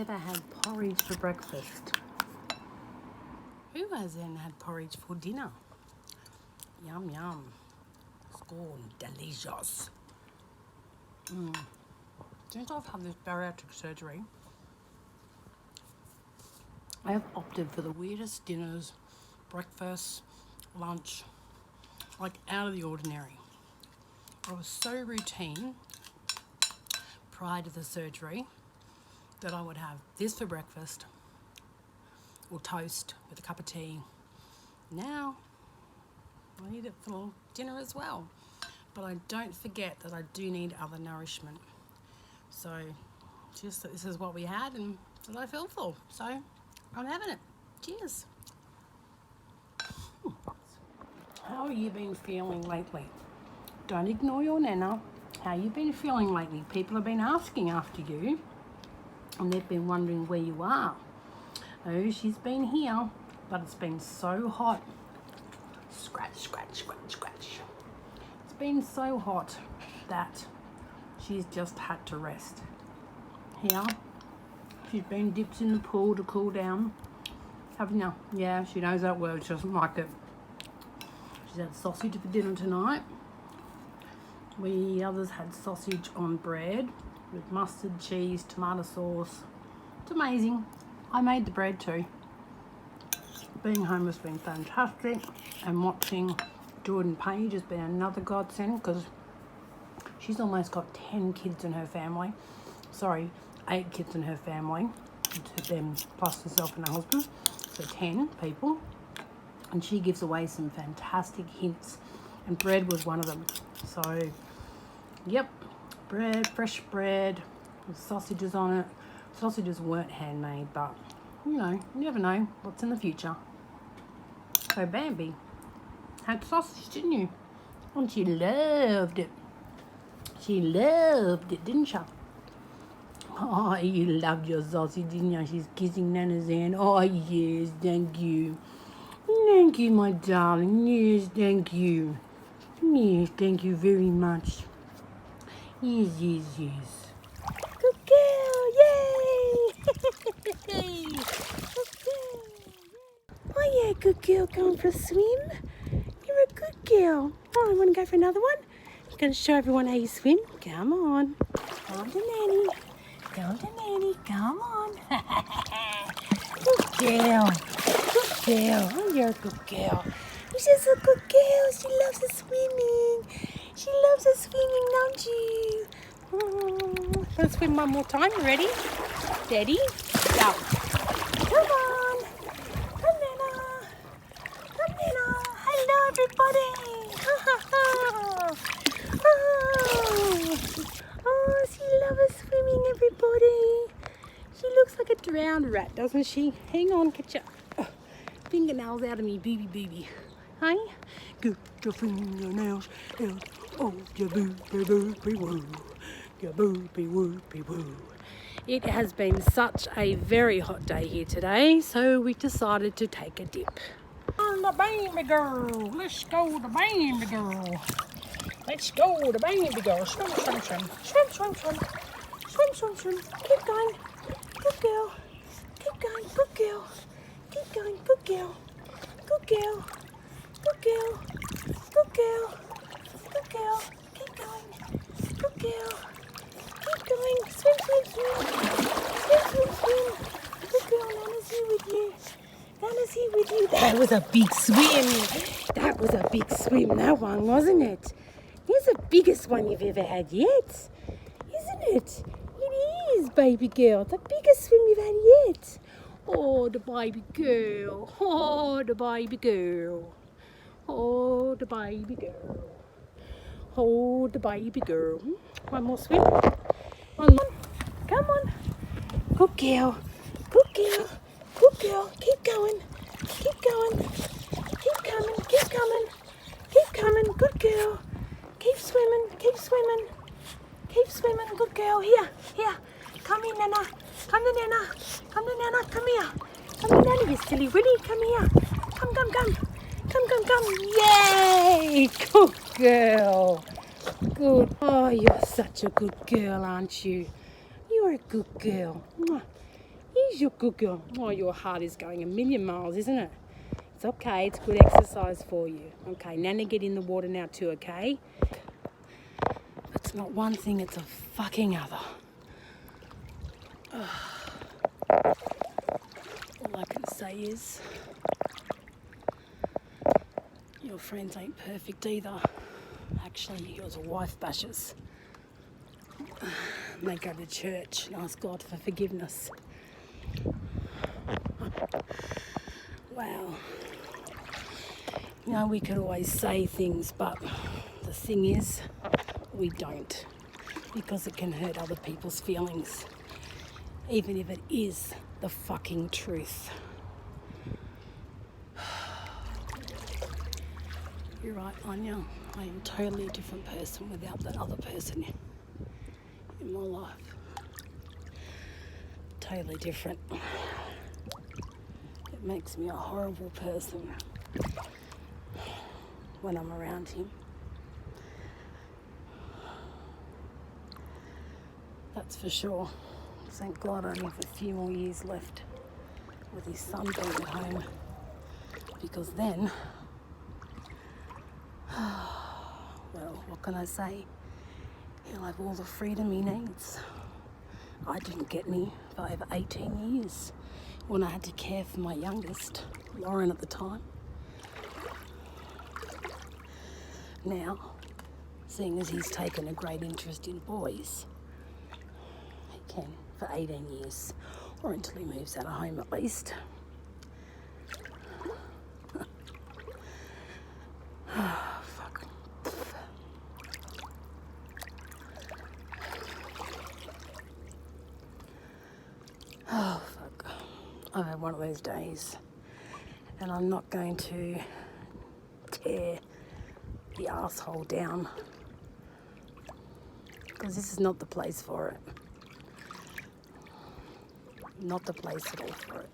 ever had porridge for breakfast? Who hasn't had porridge for dinner? Yum, yum. Scorn, delicious. Since I've had this bariatric surgery, I have opted for the weirdest dinners, breakfast, lunch, like out of the ordinary. I was so routine prior to the surgery that I would have this for breakfast or toast with a cup of tea. Now I eat it for dinner as well, but I don't forget that I do need other nourishment. So just that this is what we had and that I feel full, so I'm having it. Cheers. How have you been feeling lately? Don't ignore your nana. How you been feeling lately? People have been asking after you and they've been wondering where you are. Oh, she's been here, but it's been so hot. Scratch, scratch, scratch, scratch. It's been so hot that she's just had to rest. Here, she's been dipped in the pool to cool down. Haven't you? Yeah, she knows that word. She doesn't like it. She's had sausage for dinner tonight. We others had sausage on bread with mustard, cheese, tomato sauce. It's amazing. I made the bread too. Being home has been fantastic, and watching Jordan Page has been another godsend because she's almost got 10 kids in her family. Sorry, 8 kids in her family, to them plus herself and her husband, so 10 people. And she gives away some fantastic hints, and bread was one of them. So, yep, bread, fresh bread with sausages on it. Sausages weren't handmade, but you know, you never know what's in the future. So Bambi had sausage, didn't you? And she loved it. She loved it, didn't she? Oh, you loved your sausage, didn't you? She's kissing Nana's hand. Oh, yes, thank you. Thank you, my darling. Yes, thank you. Yes, thank you very much. Yes, yes, yes. Good girl, yay! Good girl. Oh yeah, good girl, going for a swim. You're a good girl. Oh, I want to go for another one. I'm going to show everyone how you swim. Come on. Come to Nanny. Come to Nanny. Come on. Good girl. Good girl. Oh, you're a good girl. She's just a good girl. She loves the swimming. She loves the swimming, don't you? Oh. Let's swim one more time. You ready? Steady. Go. Come on. Come, Nana. Come, Nana. Hello, everybody. Oh, she loves swimming, everybody. She looks like a drowned rat, doesn't she? Hang on, get your fingernails out of me, booby. Hey? Get your fingernails out of your booby woo. Your booby whoopy woo. It has been such a very hot day here today, so we decided to take a dip. The baby girl. Let's go, the baby girl. Let's go, the baby girl. Swim, swim, swim. Swim, swim, swim. Swim, swim, swim. Keep going. Good girl. Keep going. Good girl. Keep going. Good girl. Good girl. Good girl. Good girl. Good girl. Keep going. Good girl. Keep going. Swim, swim, swim. Swim, swim, swim. Good girl. Nana's here with you. Nana's here with you. That was a big swim. That was a big swim, that one, wasn't it? It's the biggest one you've ever had yet, isn't it? It is, baby girl. The biggest swim you've had yet. Oh, the baby girl. Oh, the baby girl. Oh, the baby girl. Oh, the baby girl. One more swim. One more. Come on. Good girl. Good girl. Good girl. Keep going. Keep going. Keep coming. Keep coming. Keep coming. Good girl. Keep swimming. Keep swimming. Keep swimming. Good girl. Here. Here. Come here, Nana. Come to Nana. Come to Nana. Come here. Come to Nana, you silly Willy. Come here. Come, come, come. Come, come, come. Yay! Good girl. Good. Oh, you're such a good girl, aren't you? You're a good girl. Here's your good girl. Oh, your heart is going a million miles, isn't it? It's okay. It's good exercise for you. Okay, Nana, get in the water now too, okay? It's not one thing, it's a fucking other. All I can say is your friends ain't perfect either. Actually, yours are wife bashers. They go to church and ask God for forgiveness. Wow. You know, we could always say things, but the thing is, we don't. Because it can hurt other people's feelings. Even if it is the fucking truth. You're right, Anya. I am totally a different person without that other person in my life. Totally different. It makes me a horrible person when I'm around him. That's for sure. Thank God I only have a few more years left with his son being at home. Because then, well, what can I say? He'll have all the freedom he needs. I didn't get any for over 18 years when I had to care for my youngest, Lauren at the time. Now, seeing as he's taken a great interest in boys, he can for 18 years, or until he moves out of home at least. Fuck. Oh, fuck. I've had one of those days, and I'm not going to tear the asshole down, because this is not the place for it. Not the place at all for it.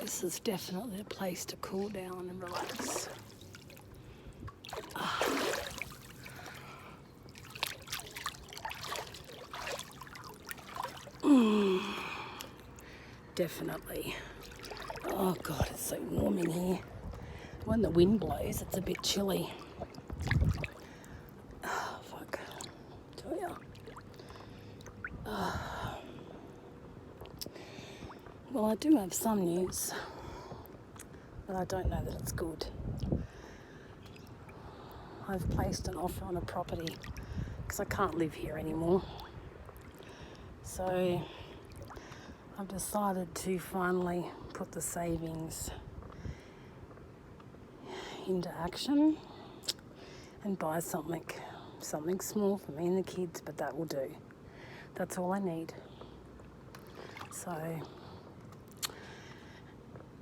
This is definitely a place to cool down and relax. Definitely. Oh God, it's so warm in here. When the wind blows, it's a bit chilly. Oh, fuck. Tell ya. Well, I do have some news, but I don't know that it's good. I've placed an offer on a property because I can't live here anymore. So I've decided to finally put the savings into action and buy something small for me and the kids, but that will do. That's all I need. So,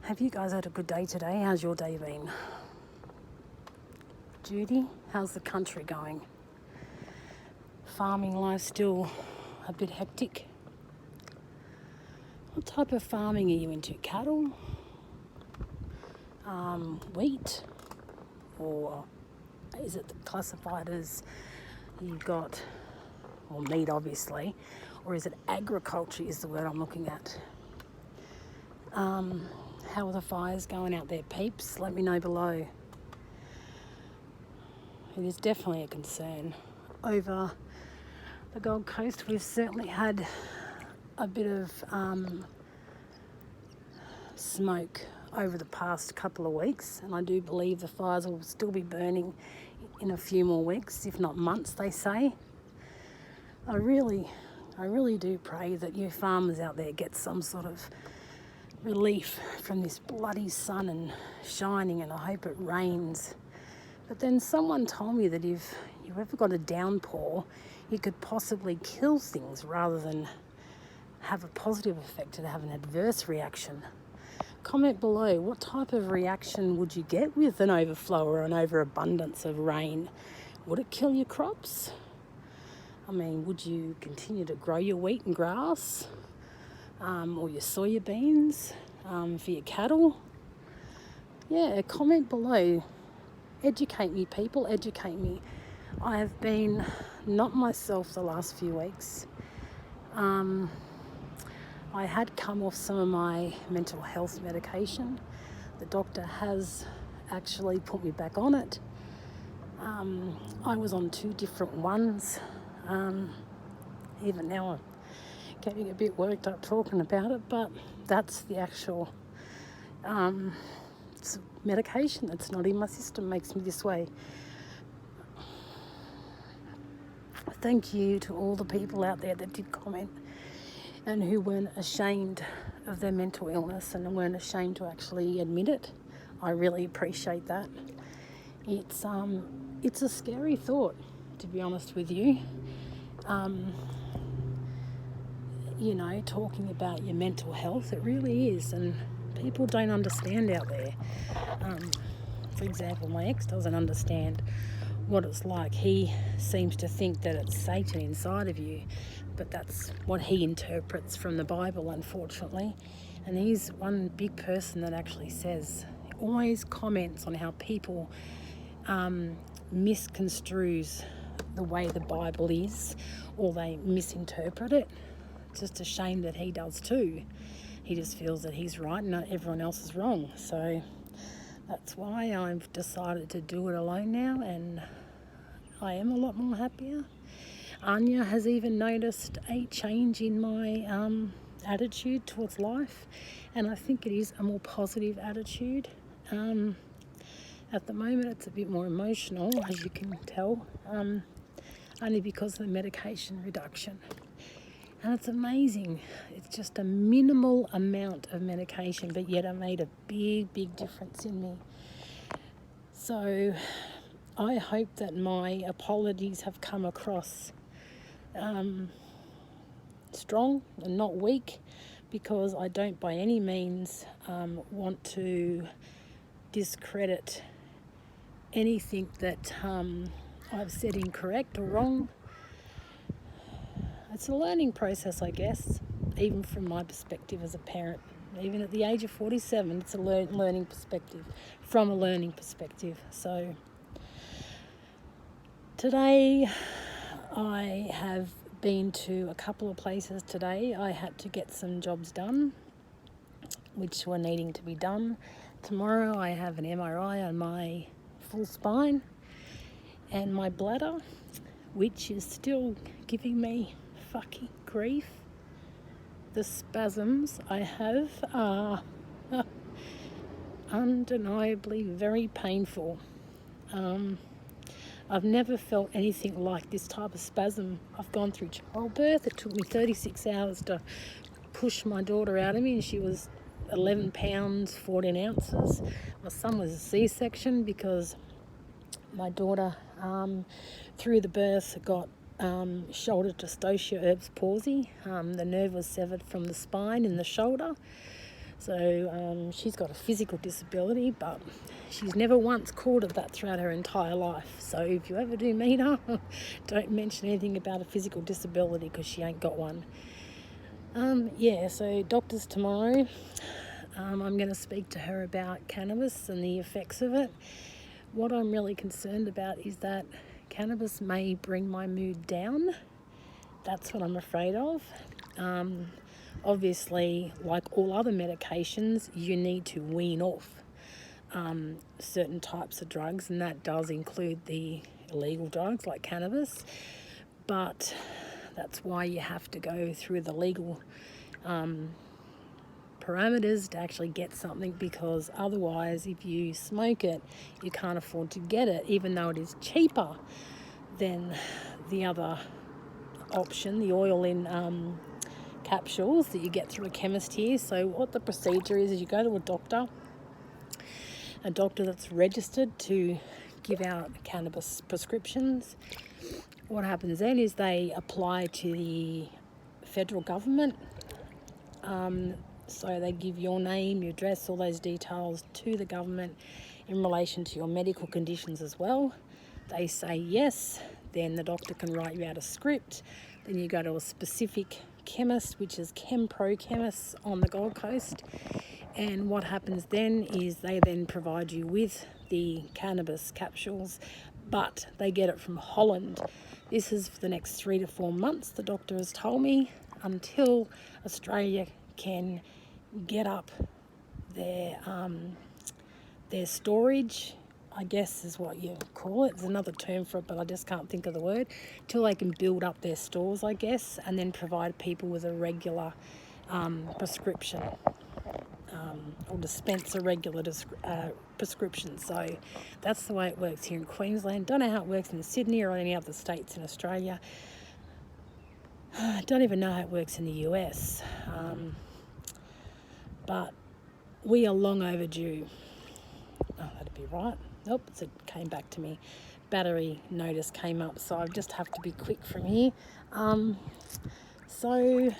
have you guys had a good day today? How's your day been? Judy, how's the country going? Farming life still a bit hectic? What type of farming are you into? Cattle? Wheat? Or is it classified as you've got, well, meat obviously, or is it agriculture is the word I'm looking at? How are the fires going out there, peeps? Let me know below. It is definitely a concern. Over the Gold Coast, we've certainly had a bit of smoke over the past couple of weeks, and I do believe the fires will still be burning in a few more weeks, if not months, they say. I really do pray that you farmers out there get some sort of relief from this bloody sun and shining, and I hope it rains. But then someone told me that if you've ever got a downpour, it could possibly kill things rather than have a positive effect and have an adverse reaction. Comment below, what type of reaction would you get with an overflow or an overabundance of rain? Would it kill your crops? I mean, would you continue to grow your wheat and grass? Or your soya beans for your cattle? Yeah, comment below Educate me, people, educate me. I have been not myself the last few weeks. I had come off some of my mental health medication. The doctor has actually put me back on it. I was on 2 different ones. Even now I'm getting a bit worked up talking about it, but that's the actual medication that's not in my system makes me this way. Thank you to all the people out there that did comment and who weren't ashamed of their mental illness and weren't ashamed to actually admit it. I really appreciate that. It's a scary thought, to be honest with you. Talking about your mental health, it really is, and people don't understand out there. For example, my ex doesn't understand what it's like. He seems to think that it's Satan inside of you, but that's what he interprets from the Bible, unfortunately. And he's one big person that actually always comments on how people misconstrues the way the Bible is, or they misinterpret it. It's just a shame that he does too. He just feels that he's right and everyone else is wrong. So that's why I've decided to do it alone now, and I am a lot more happier. Anya has even noticed a change in my attitude towards life, and I think it is a more positive attitude. At the moment it's a bit more emotional, as you can tell, only because of the medication reduction. And it's amazing. It's just a minimal amount of medication, but yet it made a big difference in me. So I hope that my apologies have come across strong and not weak, because I don't by any means want to discredit anything that I've said incorrect or wrong. It's a learning process, I guess, even from my perspective as a parent. Even at the age of 47, it's a learning perspective, from a learning perspective. So today I have been to a couple of places today. I had to get some jobs done, which were needing to be done. Tomorrow I have an MRI on my full spine and my bladder, which is still giving me fucking grief. The spasms I have are undeniably very painful. I've never felt anything like this type of spasm. I've gone through childbirth. It took me 36 hours to push my daughter out of me, and she was 11 pounds, 14 ounces. My son was a C-section because my daughter, through the birth, got shoulder dystocia Erb's palsy. The nerve was severed from the spine in the shoulder. So she's got a physical disability, but she's never once called it that throughout her entire life. So if you ever do meet her, don't mention anything about a physical disability, because she ain't got one. So doctors tomorrow. I'm going to speak to her about cannabis and the effects of it. What I'm really concerned about is that cannabis may bring my mood down. That's what I'm afraid of. Obviously, like all other medications, you need to wean off certain types of drugs, and that does include the illegal drugs like cannabis. But that's why you have to go through the legal parameters to actually get something, because otherwise, if you smoke it, you can't afford to get it, even though it is cheaper than the other option, the oil in capsules that you get through a chemist here. So what the procedure is you go to a doctor that's registered to give out cannabis prescriptions. What happens then is they apply to the federal government. So they give your name, your address, all those details to the government in relation to your medical conditions as well. They say yes, then the doctor can write you out a script. Then you go to a specific chemist, which is ChemPro Chemists on the Gold Coast, And what happens then is they then provide you with the cannabis capsules, but they get it from Holland. This is for the next 3 to 4 months, the doctor has told me, until Australia can get up their storage, I guess is what you call it. There's another term for it, but I just can't think of the word. Till they can build up their stores, I guess, and then provide people with a regular prescription, or dispense a regular prescription. So that's the way it works here in Queensland. Don't know how it works in Sydney or any other states in Australia. Don't even know how it works in the US. But we are long overdue. Oh, that'd be right. Nope, it came back to me. Battery notice came up, so I just have to be quick from here. So,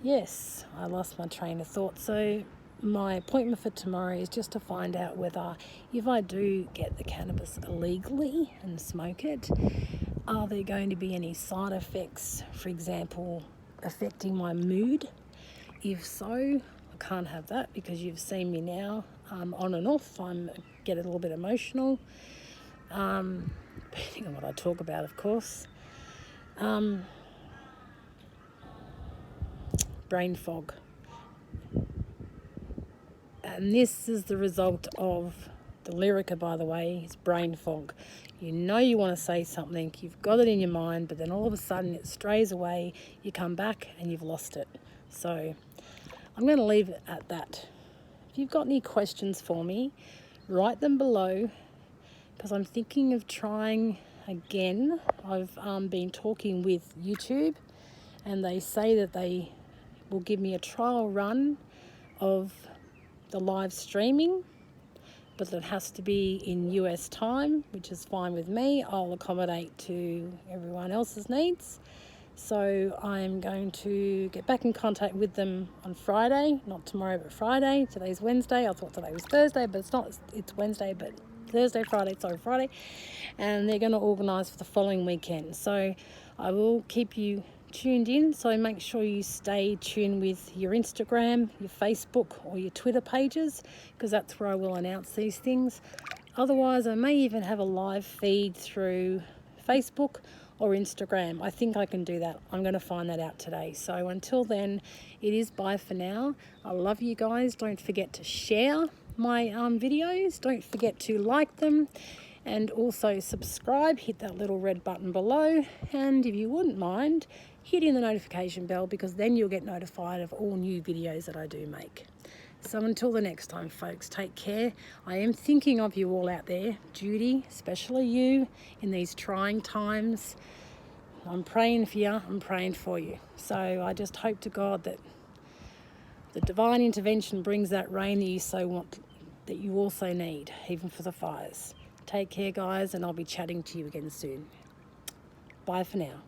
yes, I lost my train of thought. So my appointment for tomorrow is just to find out whether, if I do get the cannabis illegally and smoke it, are there going to be any side effects, for example, affecting my mood? If so, I can't have that, because you've seen me now, on and off. I get a little bit emotional, depending on what I talk about, of course. Brain fog. And this is the result of the Lyrica, by the way, is brain fog. You know you want to say something, you've got it in your mind, but then all of a sudden it strays away, you come back and you've lost it. So I'm going to leave it at that. If you've got any questions for me, write them below, because I'm thinking of trying again. I've been talking with YouTube, and they say that they will give me a trial run of the live streaming, but it has to be in US time, which is fine with me. I'll accommodate to everyone else's needs. So I'm going to get back in contact with them on Friday, not tomorrow, but Friday. Today's Wednesday. I thought today was Thursday, but it's not. It's Wednesday, but Friday. And they're going to organise for the following weekend. So I will keep you tuned in. So make sure you stay tuned with your Instagram, your Facebook, or your Twitter pages, because that's where I will announce these things. Otherwise, I may even have a live feed through Facebook or Instagram. I think I can do that. I'm going to find that out today. So until then, it is bye for now. I love you guys. Don't forget to share my videos. Don't forget to like them, and also subscribe. Hit that little red button below, and if you wouldn't mind, hit in the notification bell, because then you'll get notified of all new videos that I do make. So until the next time, folks, take care. I am thinking of you all out there, Judy, especially you, in these trying times. I'm praying for you, I'm praying for you. So I just hope to God that the divine intervention brings that rain that you so want, that you also need, even for the fires. Take care, guys, and I'll be chatting to you again soon. Bye for now.